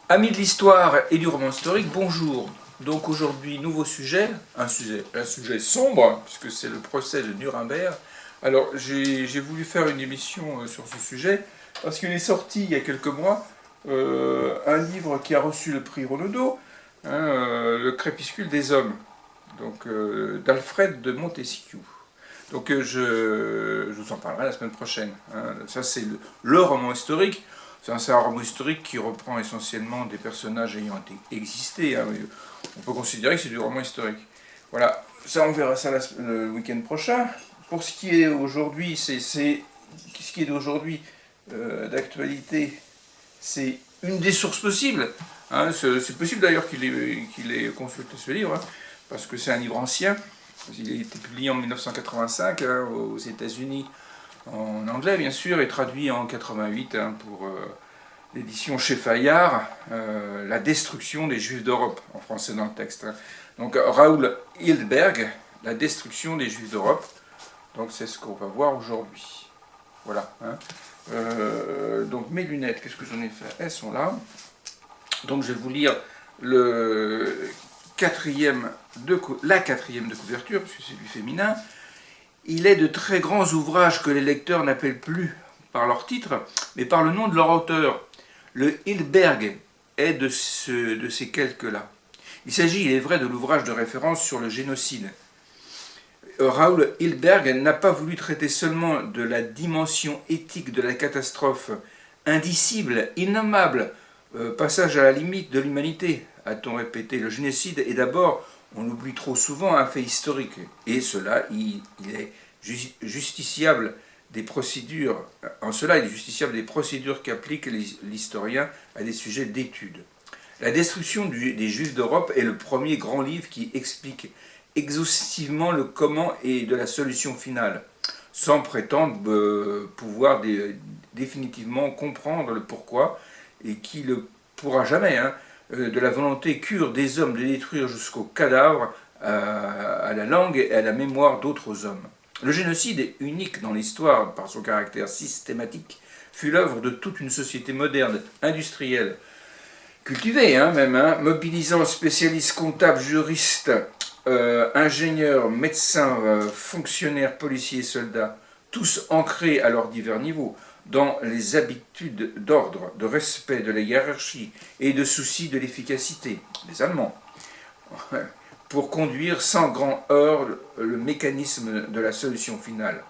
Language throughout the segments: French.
Amis de l'histoire et du roman historique, bonjour. Donc aujourd'hui, nouveau sujet, un sujet sombre, puisque c'est le procès de Nuremberg. Alors j'ai voulu faire une émission sur ce sujet, parce qu'il est sorti il y a quelques mois un livre qui a reçu le prix Renaudot, Le crépuscule des hommes, donc d'Alfred de Montesquieu. Donc je vous en parlerai la semaine prochaine. Ça c'est le roman historique. C'est un roman historique qui reprend essentiellement des personnages ayant existé. On peut considérer que c'est du roman historique. Voilà, ça on verra ça le week-end prochain. Pour ce qui est aujourd'hui, ce qui est d'aujourd'hui d'actualité, c'est une des sources possibles. C'est possible d'ailleurs qu'il ait consulté ce livre, parce que c'est un livre ancien. Il a été publié en 1985 aux États-Unis, en anglais bien sûr, et traduit en 88 pour l'édition chez Fayard, La destruction des Juifs d'Europe, en français dans le texte. Donc Raoul Hilberg, La destruction des Juifs d'Europe. Donc c'est ce qu'on va voir aujourd'hui. Voilà. Donc mes lunettes, qu'est-ce que j'en ai fait? Elles sont là. Donc je vais vous lire la quatrième de couverture, puisque c'est du féminin. Il est de très grands ouvrages que les lecteurs n'appellent plus par leur titre, mais par le nom de leur auteur. Le Hilberg est de ces quelques-là. Il s'agit, il est vrai, de l'ouvrage de référence sur le génocide. Raoul Hilberg n'a pas voulu traiter seulement de la dimension éthique de la catastrophe, indicible, innommable, passage à la limite de l'humanité, a-t-on répété. Le génocide est d'abord, on l'oublie trop souvent, un fait historique, et cela, il est justiciable des procédures, en cela il est justiciable des procédures qu'applique l'historien à des sujets d'étude. La destruction des Juifs d'Europe est le premier grand livre qui explique exhaustivement le comment et de la solution finale, sans prétendre pouvoir définitivement comprendre le pourquoi, et qui ne le pourra jamais, de la volonté cure des hommes de détruire jusqu'au cadavre, à la langue et à la mémoire d'autres hommes. Le génocide, unique dans l'histoire par son caractère systématique, fut l'œuvre de toute une société moderne, industrielle, cultivée mobilisant spécialistes comptables, juristes, ingénieurs, médecins, fonctionnaires, policiers et soldats, tous ancrés à leurs divers niveaux dans les habitudes d'ordre, de respect de la hiérarchie et de souci de l'efficacité, les Allemands, pour conduire sans grand heurt le mécanisme de la solution finale.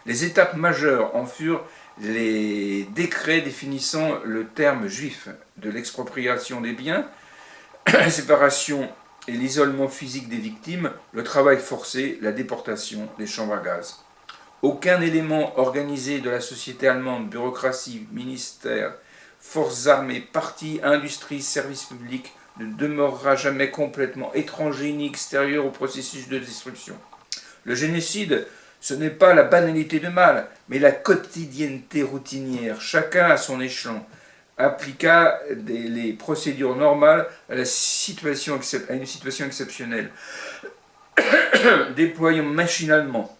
Les étapes majeures en furent les décrets définissant le terme juif, de l'expropriation des biens, la séparation et l'isolement physique des victimes, le travail forcé, la déportation, les chambres à gaz. Aucun élément organisé de la société allemande, bureaucratie, ministère, forces armées, partis, industrie, services publics, ne demeurera jamais complètement étranger ni extérieur au processus de destruction. Le génocide, ce n'est pas la banalité de mal, mais la quotidienneté routinière, chacun à son échelon, appliqua les procédures normales à une situation exceptionnelle, déployant machinalement,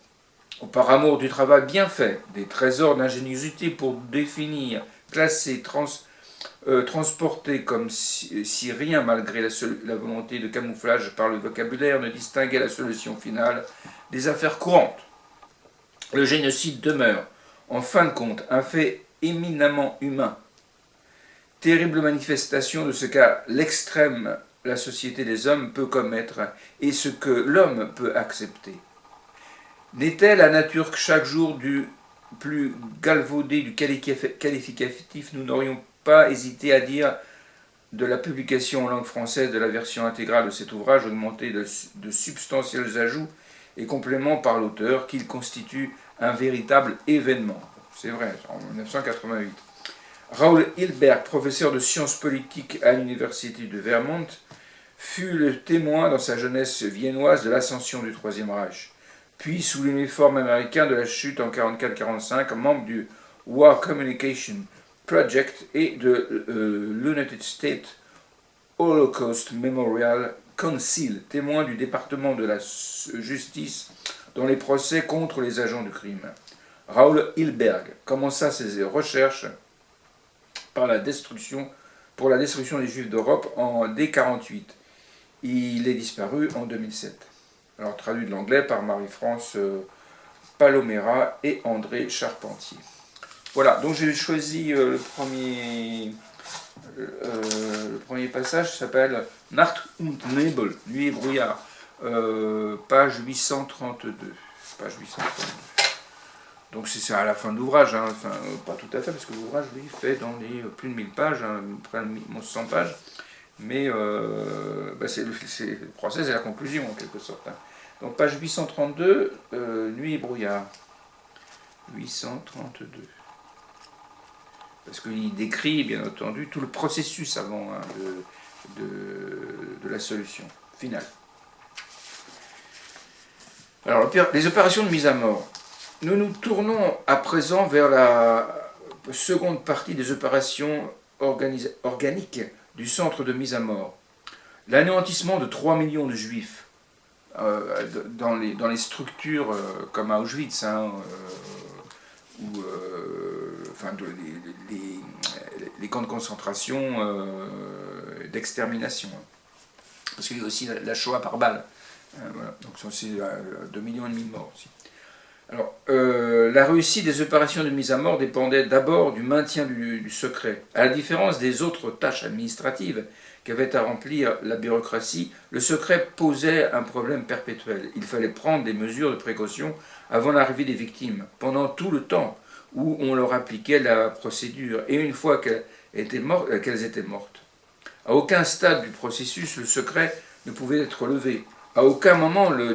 par amour du travail bien fait, des trésors d'ingéniosité pour définir, classer, transporter comme si rien, malgré la volonté de camouflage par le vocabulaire, ne distinguait la solution finale des affaires courantes. Le génocide demeure, en fin de compte, un fait éminemment humain. Terrible manifestation de ce qu'à l'extrême la société des hommes peut commettre et ce que l'homme peut accepter. N'est-elle la nature que chaque jour du plus galvaudé du qualificatif, nous n'aurions pas hésité à dire de la publication en langue française de la version intégrale de cet ouvrage, augmenté de substantiels ajouts et compléments par l'auteur, qu'il constitue un véritable événement. C'est vrai, en 1988. Raoul Hilberg, professeur de sciences politiques à l'université de Vermont, fut le témoin dans sa jeunesse viennoise de l'ascension du Troisième Reich, puis sous l'uniforme américain de la chute en 1944-1945, membre du War Communication Project et de l'United States Holocaust Memorial Council, témoin du département de la justice dans les procès contre les agents du crime. Raoul Hilberg commença ses recherches par la destruction pour la destruction des Juifs d'Europe dès 1948. Il est disparu en 2007. Alors traduit de l'anglais par Marie-France Palomera et André Charpentier. Voilà, donc j'ai choisi le premier passage, s'appelle Nacht und Nebel, nuit et brouillard, page 832. Page 832. Donc c'est à la fin de l'ouvrage, hein, enfin pas tout à fait, parce que l'ouvrage lui fait dans les plus de 1000 pages, hein, près de 1100 pages, mais le procès, c'est la conclusion en quelque sorte. Hein. Donc page 832, nuit et brouillard. 832. Parce qu'il décrit, bien entendu, tout le processus avant hein, de la solution finale. Alors, les opérations de mise à mort. Nous nous tournons à présent vers la seconde partie des opérations organiques du centre de mise à mort. L'anéantissement de 3 millions de juifs dans les structures comme à Auschwitz, hein, ou enfin, les camps de concentration d'extermination. Parce qu'il y a aussi la Shoah par balle. Voilà. Donc c'est 2,5 millions de morts aussi. Alors, la réussite des opérations de mise à mort dépendait d'abord du maintien du secret. À la différence des autres tâches administratives qu'avait à remplir la bureaucratie, le secret posait un problème perpétuel. Il fallait prendre des mesures de précaution avant l'arrivée des victimes, pendant tout le temps où on leur appliquait la procédure, et une fois qu'elles étaient mortes. À aucun stade du processus, le secret ne pouvait être levé. À aucun moment, la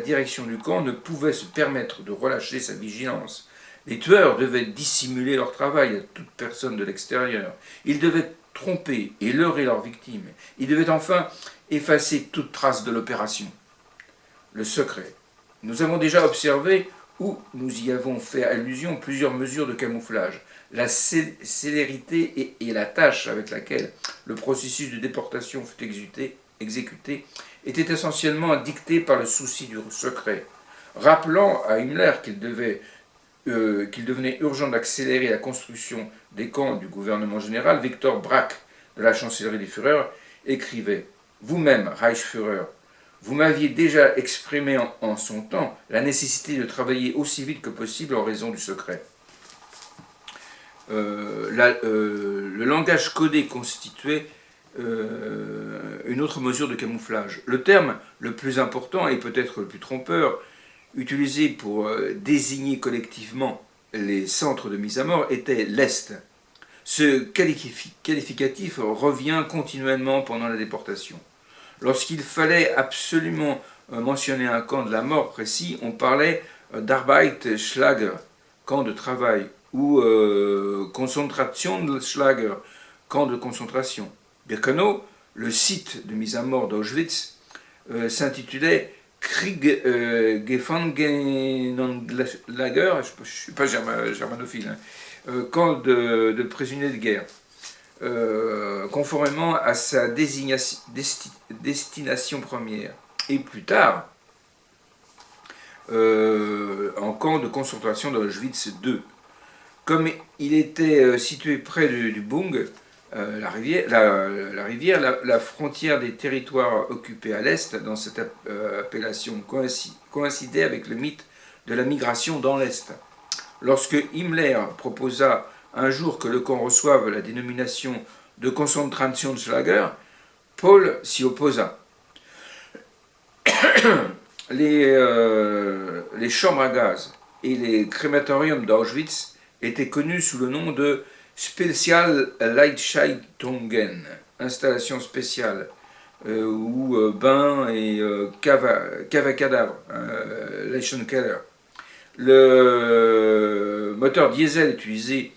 direction du camp ne pouvait se permettre de relâcher sa vigilance. Les tueurs devaient dissimuler leur travail à toute personne de l'extérieur. Ils devaient tromper et leurrer leurs victimes. Ils devaient enfin effacer toute trace de l'opération. Le secret. Nous avons déjà observé, ou nous y avons fait allusion, plusieurs mesures de camouflage. La célérité et la tâche avec laquelle le processus de déportation fut exécuté était essentiellement dicté par le souci du secret, rappelant à Himmler qu'il devenait urgent d'accélérer la construction des camps du gouvernement général. Victor Brack, de la chancellerie des Führer, écrivait « Vous-même, Reichsführer, vous m'aviez déjà exprimé en son temps la nécessité de travailler aussi vite que possible en raison du secret. » Le langage codé constituait une autre mesure de camouflage. Le terme le plus important et peut-être le plus trompeur, utilisé pour désigner collectivement les centres de mise à mort, était l'Est. Ce qualificatif revient continuellement pendant la déportation. Lorsqu'il fallait absolument mentionner un camp de la mort précis, on parlait d'Arbeitslager, camp de travail, ou Konzentrationslager, camp de concentration. Birkenau, le site de mise à mort d'Auschwitz, s'intitulait Kriegsgefangenenlager, je ne suis pas germanophile, camp de prisonniers de guerre, conformément à sa destination première. Et plus tard, en camp de concentration d'Auschwitz II. Comme il était situé près du Bung, la rivière, la frontière des territoires occupés à l'Est, dans cette appellation, coïncidait avec le mythe de la migration dans l'Est. Lorsque Himmler proposa un jour que le camp reçoive la dénomination de Konzentrationslager, Paul s'y opposa. Les chambres à gaz et les crématoriums d'Auschwitz étaient connus sous le nom de Spezialleichtungen, installation spéciale, ou bain et cave à cadavres, Leichenkeller. Le moteur diesel utilisé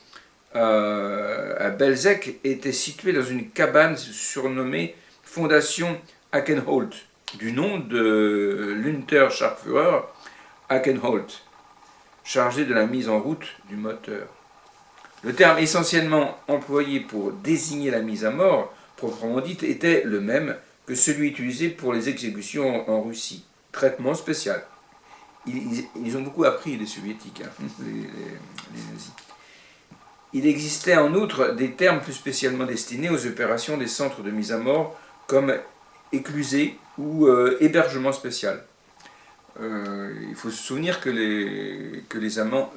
à Belzec était situé dans une cabane surnommée Fondation Ackenholt, du nom de l'Unterscharführer Ackenholt, chargé de la mise en route du moteur. Le terme essentiellement employé pour désigner la mise à mort, proprement dite, était le même que celui utilisé pour les exécutions en Russie. Traitement spécial. Ils ont beaucoup appris, les soviétiques, hein, les nazis. Il existait en outre des termes plus spécialement destinés aux opérations des centres de mise à mort, comme éclusée ou hébergement spécial. Il faut se souvenir que les Allemands,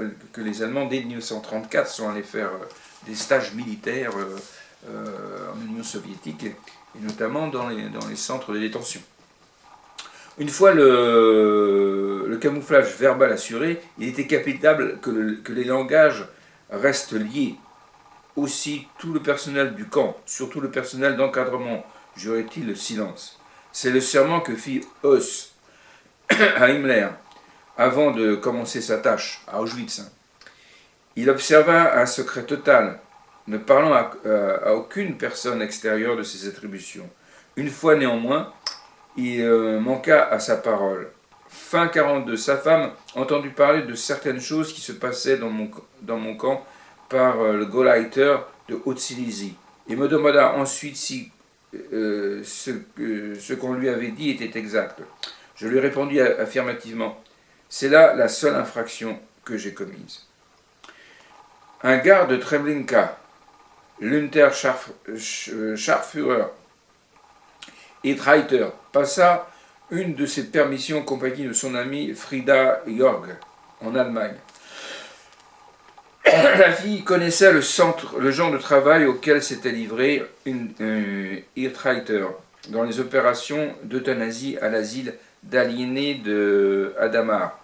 dès 1934, sont allés faire des stages militaires en Union soviétique, et notamment dans les centres de détention. Une fois le camouflage verbal assuré, il était capital que les langages restent liés. Aussi, tout le personnel du camp, surtout le personnel d'encadrement, jurait-il le silence. C'est le serment que fit Höss à Himmler avant de commencer sa tâche à Auschwitz. Il observa un secret total, ne parlant à aucune personne extérieure de ses attributions. Une fois néanmoins, il manqua à sa parole. Fin 1942, sa femme entendit parler de certaines choses qui se passaient dans mon camp par le Gauleiter de Haute-Silésie, et me demanda ensuite si ce qu'on lui avait dit était exact. Je lui répondis affirmativement. C'est là la seule infraction que j'ai commise. Un garde de Treblinka, l'Unterscharführer Reiter, passa une de ses permissions en compagnie de son ami Frieda Jörg en Allemagne. La fille connaissait le genre de travail auquel s'était livré Reiter dans les opérations d'euthanasie à l'asile d'aliénés de Hadamar.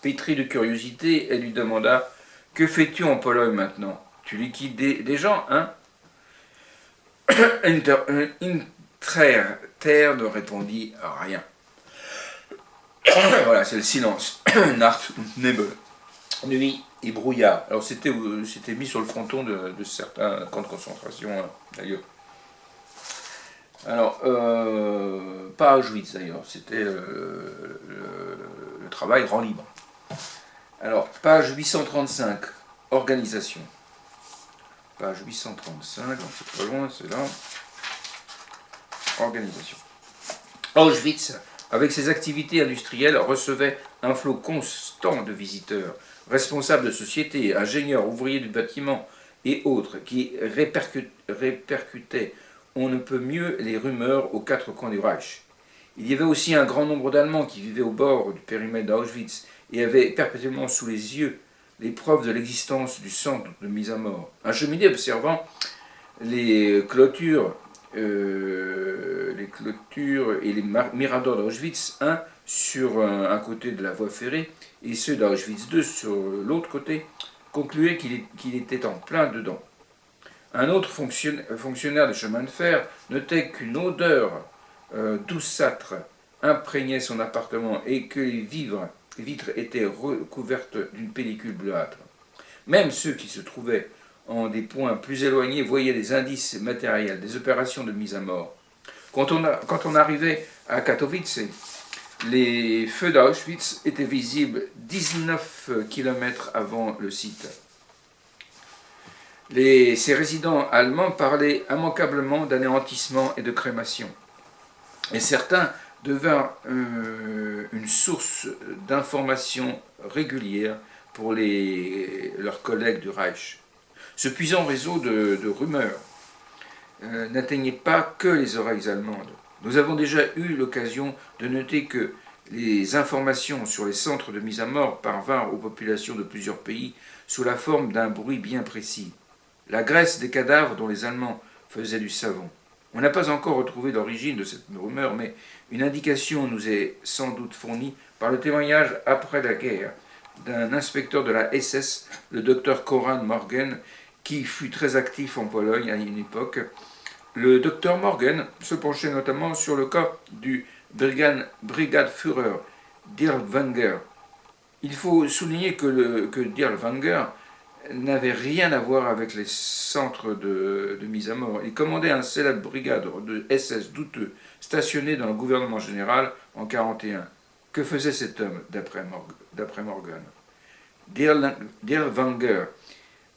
Pétrie de curiosité, elle lui demanda « Que fais-tu en Pologne maintenant? Tu liquides des gens, hein ?» Terre ne répondit rien. Voilà, c'est le silence. Nacht und Nebel. Nuit et brouillard. Alors c'était mis sur le fronton de certains camps de concentration, d'ailleurs. Alors, pas Auschwitz d'ailleurs, c'était le travail rend libre. Alors, page 835, organisation. Page 835, donc c'est pas loin, c'est là. Organisation. Auschwitz, avec ses activités industrielles, recevait un flot constant de visiteurs, responsables de sociétés, ingénieurs, ouvriers du bâtiment et autres, qui répercutaient on ne peut mieux les rumeurs aux quatre coins du Reich. Il y avait aussi un grand nombre d'Allemands qui vivaient au bord du périmètre d'Auschwitz et avaient perpétuellement sous les yeux les preuves de l'existence du centre de mise à mort. Un cheminée observant les clôtures et les miradors d'Auschwitz, un sur un côté de la voie ferrée et ceux d'Auschwitz II sur l'autre côté, concluait qu'il était en plein dedans. Un autre fonctionnaire de chemin de fer notait qu'une odeur douceâtre imprégnait son appartement et que les vitres étaient recouvertes d'une pellicule bleuâtre. Même ceux qui se trouvaient en des points plus éloignés voyaient des indices matériels, des opérations de mise à mort. Quand on arrivait à Katowice, les feux d'Auschwitz étaient visibles 19 km avant le site. Ces résidents allemands parlaient immanquablement d'anéantissement et de crémation. Et certains devinrent une source d'information régulière pour leurs collègues du Reich. Ce puissant réseau de rumeurs n'atteignait pas que les oreilles allemandes. Nous avons déjà eu l'occasion de noter que les informations sur les centres de mise à mort parvinrent aux populations de plusieurs pays sous la forme d'un bruit bien précis. La graisse des cadavres dont les Allemands faisaient du savon. On n'a pas encore retrouvé l'origine de cette rumeur, mais une indication nous est sans doute fournie par le témoignage après la guerre d'un inspecteur de la SS, le docteur Konrad Morgen, qui fut très actif en Pologne à une époque. Le docteur Morgen se penchait notamment sur le cas du Brigadeführer Dirlewanger. Il faut souligner que Dirlewanger n'avait rien à voir avec les centres de mise à mort. Il commandait un célèbre brigade de SS douteux stationné dans le gouvernement général en 1941. Que faisait cet homme, d'après Morgan? Dirlewanger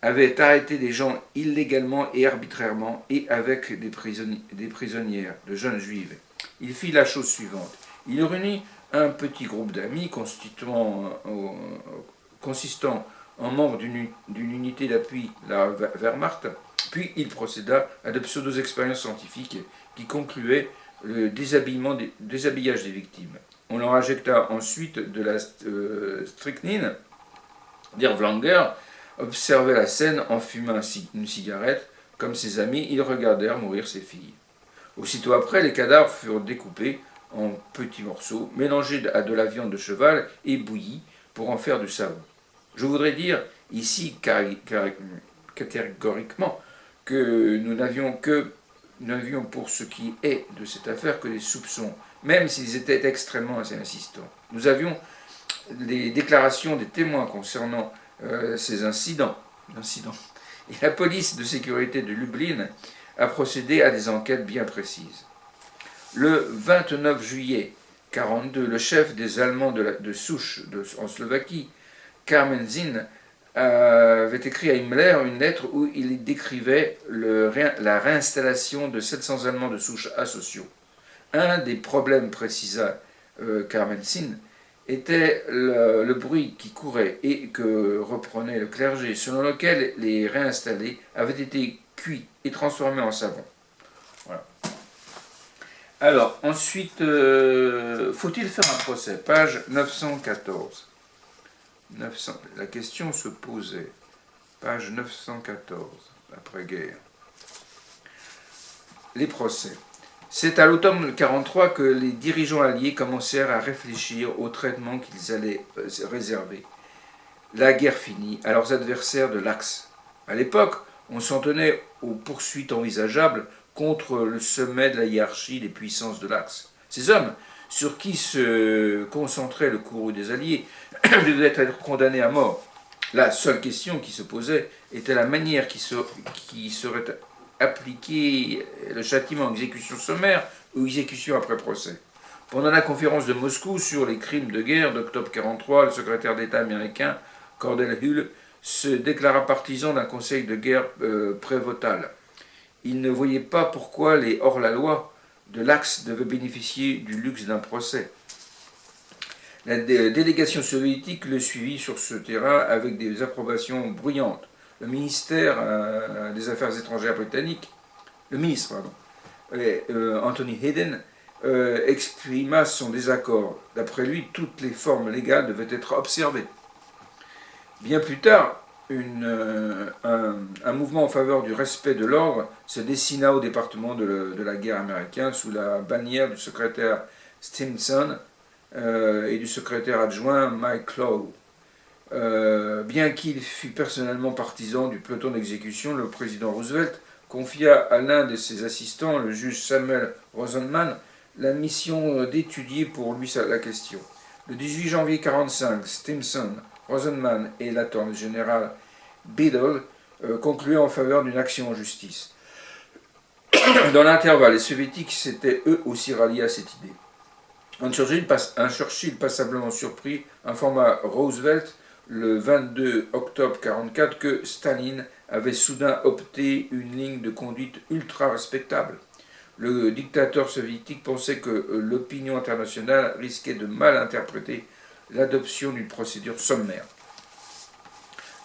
avait arrêté des gens illégalement et arbitrairement et avec des prisonnières, de jeunes juives. Il fit la chose suivante. Il réunit un petit groupe d'amis consistant en membre d'une unité d'appui, la Wehrmacht, puis il procéda à de pseudo-expériences scientifiques qui concluaient le déshabillage des victimes. On leur injecta ensuite de la strychnine. Dirlewanger observait la scène en fumant une cigarette. Comme ses amis, ils regardèrent mourir ses filles. Aussitôt après, les cadavres furent découpés en petits morceaux, mélangés à de la viande de cheval et bouillis pour en faire du savon. Je voudrais dire ici catégoriquement que nous n'avions pour ce qui est de cette affaire que des soupçons, même s'ils étaient extrêmement insistants. Nous avions les déclarations des témoins concernant ces incidents. Et la police de sécurité de Lublin a procédé à des enquêtes bien précises. Le 29 juillet 1942, le chef des Allemands de souche en Slovaquie, Karmenzin, avait écrit à Himmler une lettre où il décrivait la réinstallation de 700 Allemands de souche asociaux. Un des problèmes, précisa Karmenzin, était le bruit qui courait et que reprenait le clergé, selon lequel les réinstallés avaient été cuits et transformés en savon. Voilà. Alors, ensuite, faut-il faire un procès? Page 914. La question se posait. Page 914, après-guerre. Les procès. C'est à l'automne 1943 que les dirigeants alliés commencèrent à réfléchir au traitement qu'ils allaient réserver, la guerre finie, à leurs adversaires de l'Axe. À l'époque, on s'en tenait aux poursuites envisageables contre le sommet de la hiérarchie des puissances de l'Axe. Ces hommes, sur qui se concentrait le courroux des Alliés, devaient être condamnés à mort. La seule question qui se posait était la manière qui serait appliqué le châtiment, exécution sommaire ou exécution après procès. Pendant la conférence de Moscou sur les crimes de guerre d'octobre 1943, le secrétaire d'État américain Cordell Hull se déclara partisan d'un conseil de guerre prévotal. Il ne voyait pas pourquoi les hors-la-loi de l'Axe devaient bénéficier du luxe d'un procès. La délégation soviétique le suivit sur ce terrain avec des approbations bruyantes. Le ministère des Affaires étrangères britannique, le ministre, Anthony Hayden, exprima son désaccord. D'après lui, toutes les formes légales devaient être observées. Bien plus tard, un mouvement en faveur du respect de l'ordre se dessina au département de la guerre américain sous la bannière du secrétaire Stimson et du secrétaire adjoint Mike Clow. Bien qu'il fût personnellement partisan du peloton d'exécution, le président Roosevelt confia à l'un de ses assistants, le juge Samuel Rosenman, la mission d'étudier pour lui la question. Le 18 janvier 1945, Stimson, Rosenman et l'attorney général Biddle concluaient en faveur d'une action en justice. Dans l'intervalle, les soviétiques s'étaient eux aussi ralliés à cette idée. Un Churchill passablement surpris informa Roosevelt le 22 octobre 1944 que Staline avait soudain opté une ligne de conduite ultra respectable. Le dictateur soviétique pensait que l'opinion internationale risquait de mal interpréter l'adoption d'une procédure sommaire.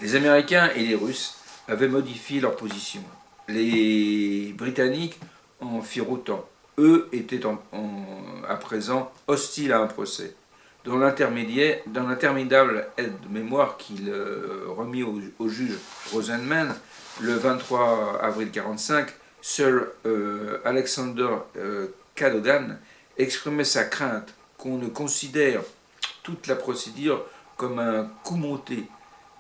Les Américains et les Russes avaient modifié leur position. Les Britanniques en firent autant. Eux étaient à présent hostiles à un procès. Dans l'interminable aide-mémoire qu'il remit au juge Rosenman le 23 avril 1945, Sir Alexander Cadogan exprimait sa crainte qu'on ne considère toute la procédure comme un coup monté,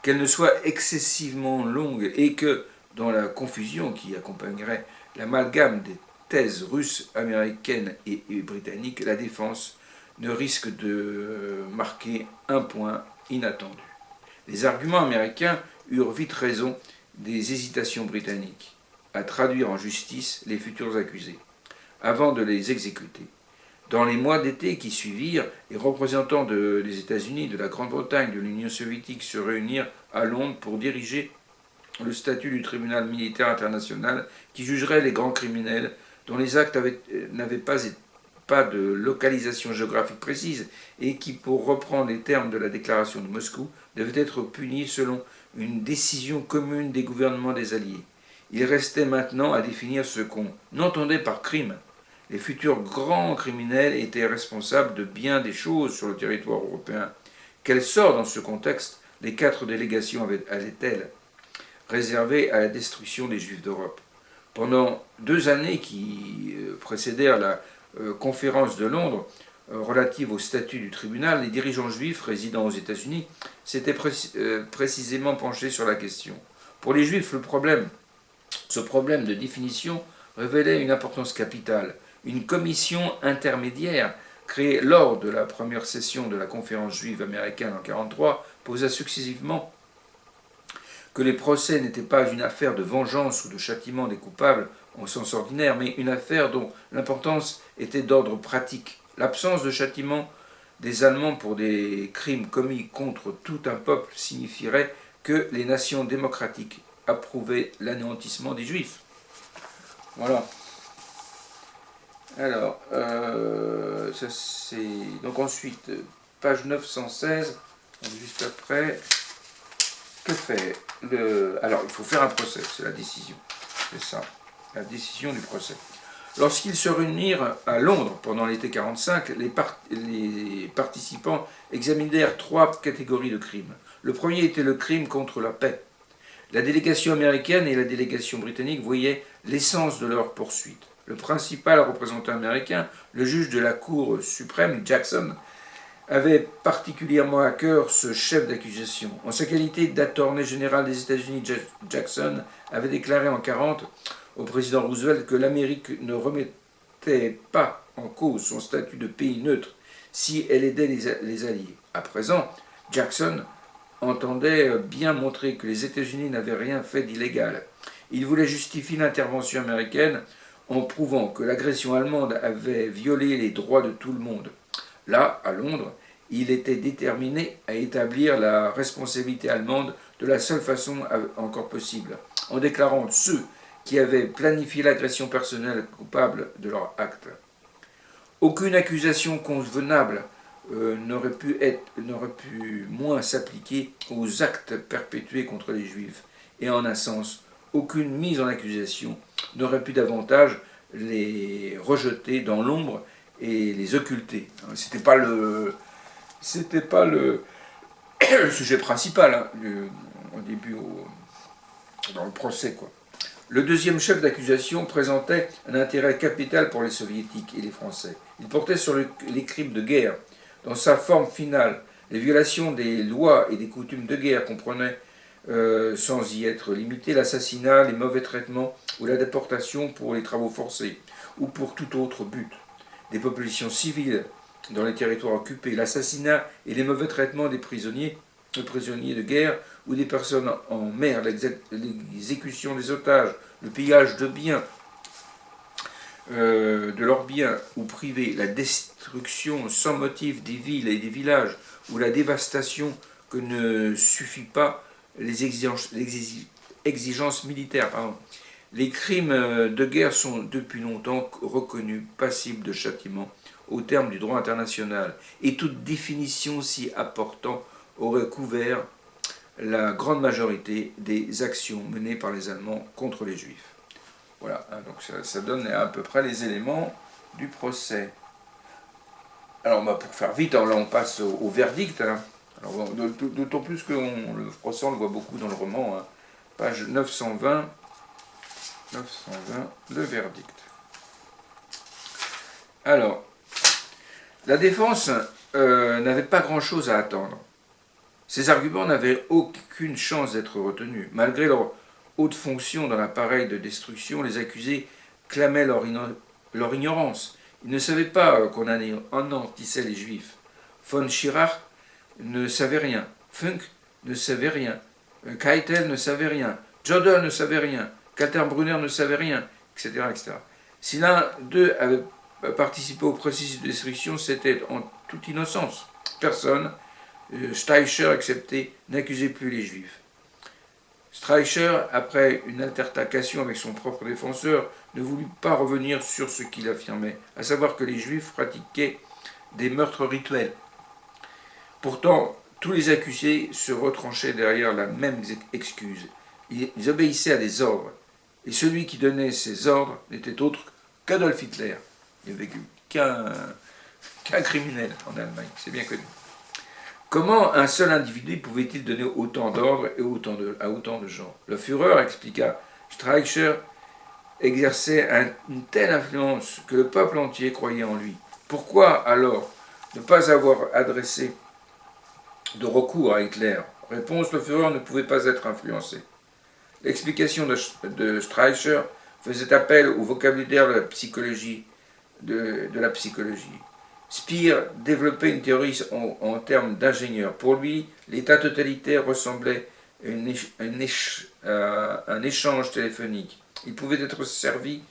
qu'elle ne soit excessivement longue et que, dans la confusion qui accompagnerait l'amalgame des thèses russes, américaines et britanniques, la défense ne risque de marquer un point inattendu. Les arguments américains eurent vite raison des hésitations britanniques à traduire en justice les futurs accusés, avant de les exécuter. Dans les mois d'été qui suivirent, les représentants des États-Unis, de la Grande-Bretagne, de l'Union soviétique se réunirent à Londres pour diriger le statut du tribunal militaire international qui jugerait les grands criminels dont les actes n'avaient pas de localisation géographique précise et qui, pour reprendre les termes de la déclaration de Moscou, devaient être punis selon une décision commune des gouvernements des Alliés. Il restait maintenant à définir ce qu'on entendait par crime. Les futurs grands criminels étaient responsables de bien des choses sur le territoire européen. Quel sort dans ce contexte les 4 délégations allaient-elles réserver à la destruction des Juifs d'Europe? Pendant 2 années qui précédèrent la conférence de Londres relative au statut du tribunal, les dirigeants juifs résidant aux États-Unis s'étaient précisément penchés sur la question. Pour les Juifs, ce problème de définition révélait une importance capitale. Une commission intermédiaire créée lors de la première session de la conférence juive américaine en 1943 posa successivement que les procès n'étaient pas une affaire de vengeance ou de châtiment des coupables au sens ordinaire, mais une affaire dont l'importance était d'ordre pratique. L'absence de châtiment des Allemands pour des crimes commis contre tout un peuple signifierait que les nations démocratiques approuvaient l'anéantissement des Juifs. Voilà. Alors, ça c'est... Donc ensuite, page 916, juste après, que fait le... Alors, il faut faire un procès, c'est la décision. C'est ça, la décision du procès. Lorsqu'ils se réunirent à Londres pendant l'été 1945, les participants examinèrent 3 catégories de crimes. Le premier était le crime contre la paix. La délégation américaine et la délégation britannique voyaient l'essence de leur poursuite. Le principal représentant américain, le juge de la Cour suprême, Jackson, avait particulièrement à cœur ce chef d'accusation. En sa qualité d'attorney général des États-Unis, Jackson avait déclaré en 1940 au président Roosevelt que l'Amérique ne remettait pas en cause son statut de pays neutre si elle aidait les Alliés. À présent, Jackson entendait bien montrer que les États-Unis n'avaient rien fait d'illégal. Il voulait justifier l'intervention américaine en prouvant que l'agression allemande avait violé les droits de tout le monde. Là, à Londres, il était déterminé à établir la responsabilité allemande de la seule façon encore possible, en déclarant ceux qui avaient planifié l'agression personnelle coupable de leur acte. Aucune accusation convenable n'aurait pu moins s'appliquer aux actes perpétués contre les Juifs, et en un sens, aucune mise en accusation n'aurait pu davantage les rejeter dans l'ombre et les occulter. C'était pas le sujet principal hein, au début dans le procès quoi. Le deuxième chef d'accusation présentait un intérêt capital pour les soviétiques et les Français. Il portait sur les crimes de guerre. Dans sa forme finale, les violations des lois et des coutumes de guerre comprenaient, sans y être limité, l'assassinat, les mauvais traitements ou la déportation pour les travaux forcés ou pour tout autre but. Des populations civiles dans les territoires occupés, l'assassinat et les mauvais traitements des prisonniers de guerre ou des personnes en mer, l'exécution des otages, le pillage de biens, de leurs biens ou privés, la destruction sans motif des villes et des villages, ou la dévastation que ne suffit pas les exigences militaires. Les crimes de guerre sont depuis longtemps reconnus passibles de châtiment au terme du droit international, et toute définition s'y apportant aurait couvert la grande majorité des actions menées par les Allemands contre les Juifs. Voilà, donc ça donne à peu près les éléments du procès. Alors pour faire vite, alors là on passe au verdict. Hein. D'autant plus que le procès on le voit beaucoup dans le roman. Hein. Page 920, le verdict. Alors, la défense n'avait pas grand-chose à attendre. Ces arguments n'avaient aucune chance d'être retenus. Malgré leur haute fonction dans l'appareil de destruction, les accusés clamaient leur ignorance. Ils ne savaient pas qu'on anéantissait les Juifs. Von Schirach ne savait rien. Funk ne savait rien. Keitel ne savait rien. Jodl ne savait rien. Kaltenbrunner ne savait rien, etc. etc. Si l'un d'eux avait participé au processus de destruction, c'était en toute innocence. Personne, Streicher accepté, n'accusait plus les Juifs. Streicher, après une altercation avec son propre défenseur, ne voulut pas revenir sur ce qu'il affirmait, à savoir que les Juifs pratiquaient des meurtres rituels. Pourtant, Tous les accusés se retranchaient derrière la même excuse. Ils obéissaient à des ordres. Et celui qui donnait ces ordres n'était autre qu'Adolf Hitler. Il n'y avait qu'un criminel en Allemagne, c'est bien connu. Comment un seul individu pouvait-il donner autant d'ordres et à autant de gens? Le Führer expliqua, Streicher exerçait une telle influence que le peuple entier croyait en lui. Pourquoi alors ne pas avoir adressé de recours à Hitler? Réponse, le Führer ne pouvait pas être influencé. L'explication de Streicher faisait appel au vocabulaire de la psychologie. Speer développait une théorie en termes d'ingénieur. Pour lui, l'État totalitaire ressemblait à un échange téléphonique. Il pouvait être servi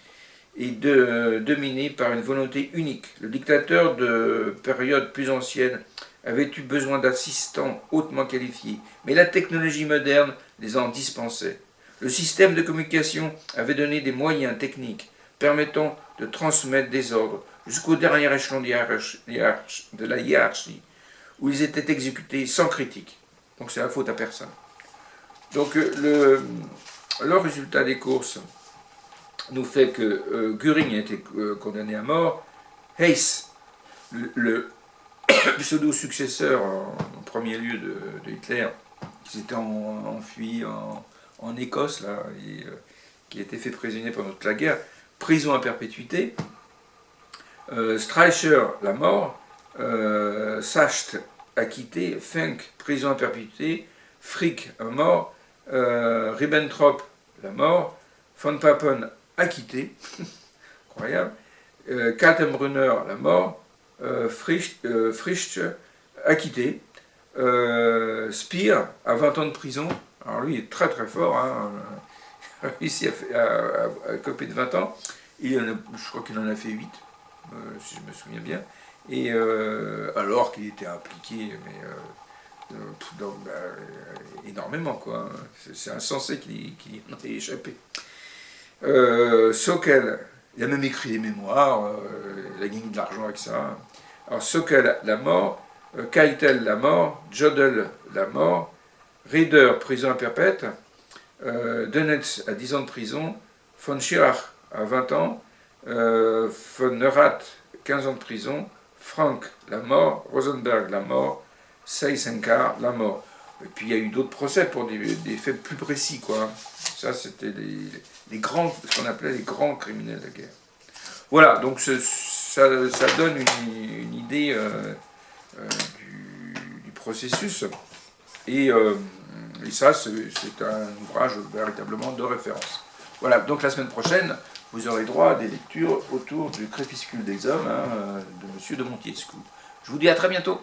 et dominé par une volonté unique. Le dictateur de période plus ancienne avait eu besoin d'assistants hautement qualifiés, mais la technologie moderne les en dispensait. Le système de communication avait donné des moyens techniques permettant de transmettre des ordres jusqu'au dernier échelon de la hiérarchie, où ils étaient exécutés sans critique. Donc c'est la faute à personne. Donc le résultat des courses nous fait que Göring a été condamné à mort. Heyss, le pseudo-successeur en premier lieu de Hitler, qui s'était enfui en Écosse, là, et, qui a été fait prisonnier pendant toute la guerre, prison à perpétuité. Streicher, la mort. Sacht, acquitté. Funk, prison à perpétuité. Frick, mort. Ribbentrop, la mort. Von Papen, acquitté. Incroyable. Kaltenbrunner, la mort. Frisch, acquitté. Speer, à 20 ans de prison. Alors lui, il est très très fort. Hein. Il a réussi à copier de 20 ans. Je crois qu'il en a fait 8. Si je me souviens bien, et alors qu'il était impliqué, mais énormément, quoi. C'est insensé qu'il en ait échappé. Sokal, il a même écrit des mémoires, il a gagné de l'argent avec ça. Alors Sokal, la mort, Keitel, la mort, Jodl, la mort, Rieder, prison à perpète, Dönitz à 10 ans de prison, von Schirach à 20 ans, von Neurath, 15 ans de prison, Frank, la mort, Rosenberg, la mort, Seyss-Inquart, la mort. Et puis il y a eu d'autres procès pour des faits plus précis, quoi. Ça, c'était les grands, ce qu'on appelait les grands criminels de guerre. Voilà, donc ça donne une idée du processus. Et ça, c'est un ouvrage véritablement de référence. Voilà, donc la semaine prochaine, vous aurez droit à des lectures autour du Crépuscule des hommes de M. de Montesquieu. Je vous dis à très bientôt.